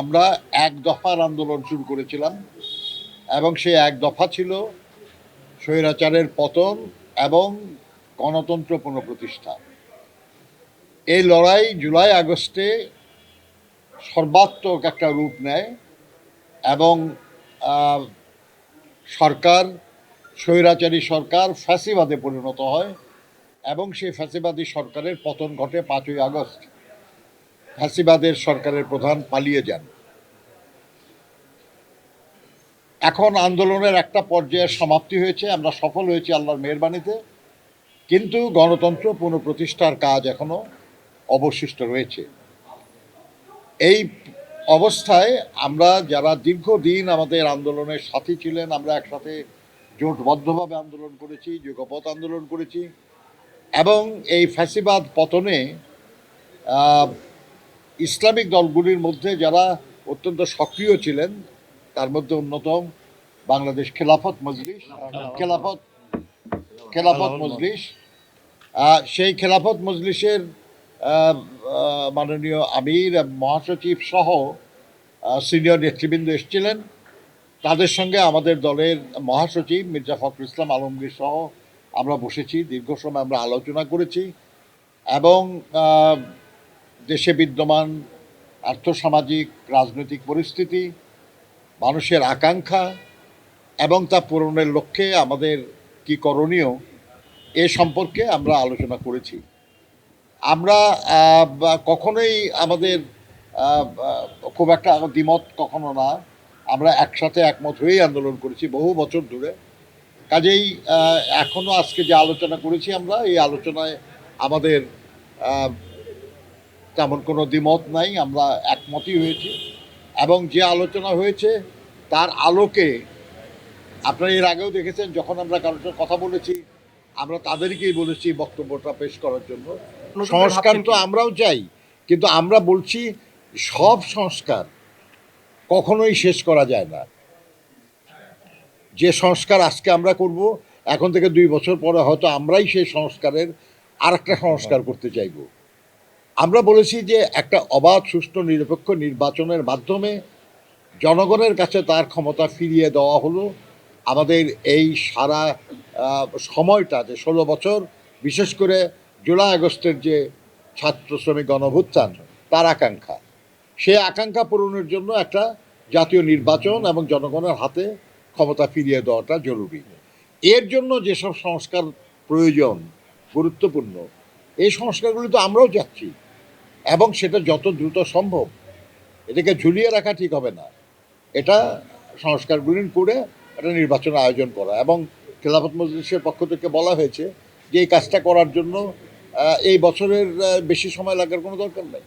আমরা এক দফার আন্দোলন শুরু করেছিলাম এবং সেই এক দফা ছিল স্বৈরাচারের পতন এবং গণতন্ত্র পুনঃপ্রতিষ্ঠা। এই লড়াই জুলাই আগস্টে সর্বাত্মক একটা রূপ নেয় এবং সরকার, স্বৈরাচারী সরকার ফ্যাসিবাদে পরিণত হয় এবং সেই ফ্যাসিবাদী সরকারের পতন ঘটে 5ই আগস্ট। ফ্যাসিবাদের সরকারের প্রধান পালিয়ে যান। এখন আন্দোলনের একটা পর্যায়ের সমাপ্তি হয়েছে, আমরা সফল হয়েছি আল্লাহর মেহেরবানিতে, কিন্তু গণতন্ত্র পুনঃপ্রতিষ্ঠার কাজ এখনো অবশিষ্ট রয়েছে। এই অবস্থায় আমরা যারা দীর্ঘদিন আমাদের আন্দোলনের সাথী ছিলেন, আমরা একসাথে জোটবদ্ধভাবে আন্দোলন করেছি, যুগপৎ আন্দোলন করেছি এবং এই ফ্যাসিবাদ পতনে ইসলামিক দলগুলির মধ্যে যারা অত্যন্ত সক্রিয় ছিলেন তার মধ্যে অন্যতম বাংলাদেশ খেলাফত মজলিস। সেই খেলাফত মজলিসের মাননীয় আমির মহাসচিব সহ সিনিয়র নেতৃবৃন্দ এসেছিলেন। তাদের সঙ্গে আমাদের দলের মহাসচিব মির্জা ফখরুল ইসলাম আলমগীর সহ আমরা বসেছি, দীর্ঘ সময় আমরা আলোচনা করেছি এবং দেশে বিদ্যমান আর্থসামাজিক রাজনৈতিক পরিস্থিতি, মানুষের আকাঙ্ক্ষা এবং তা পূরণের লক্ষ্যে আমাদের কি করণীয় এ সম্পর্কে আমরা আলোচনা করেছি। আমরা কখনোই আমাদের খুব একটা দ্বিমত কখনো না, আমরা একসাথে একমত হয়েই আন্দোলন করেছি বহু বছর ধরে। কাজেই এখনও আজকে যে আলোচনা করেছি আমরা, এই আলোচনায় আমাদের তেমন কোনো দ্বিমত নাই, আমরা একমতই হয়েছি এবং যে আলোচনা হয়েছে তার আলোকে আপনারা এর আগেও দেখেছেন যখন আমরা কারোর সাথে কথা বলেছি আমরা তাদেরকেই বলেছি বক্তব্যটা পেশ করার জন্য। সংস্কার তো আমরাও চাই, কিন্তু আমরা বলছি সব সংস্কার কখনোই শেষ করা যায় না। যে সংস্কার আজকে আমরা করব, এখন থেকে 2 বছর পরে হয়তো আমরাই সেই সংস্কারের আরেকটা সংস্কার করতে চাইব। আমরা বলেছি যে একটা অবাধ, সুষ্ঠু, নিরপেক্ষ নির্বাচনের মাধ্যমে জনগণের কাছে তার ক্ষমতা ফিরিয়ে দেওয়া হলো আমাদের এই সারা সময়টা, যে 16 বছর, বিশেষ করে জুলাই আগস্টের যে ছাত্র শ্রমিক গণঅভ্যুত্থান, তার আকাঙ্ক্ষা। সেই আকাঙ্ক্ষা পূরণের জন্য একটা জাতীয় নির্বাচন এবং জনগণের হাতে ক্ষমতা ফিরিয়ে দেওয়াটা জরুরি। এর জন্য যেসব সংস্কার প্রয়োজন, গুরুত্বপূর্ণ, এই সংস্কারগুলি তো আমরাও চাচ্ছি এবং সেটা যত দ্রুত সম্ভব। এটাকে ঝুলিয়ে রাখা ঠিক হবে না, এটা সংস্কারগুলি করে একটা নির্বাচনের আয়োজন করা। এবং খেলাফত মজলিসের পক্ষ থেকে বলা হয়েছে যে এই কাজটা করার জন্য এই বছরের বেশি সময় লাগার কোনো দরকার নেই।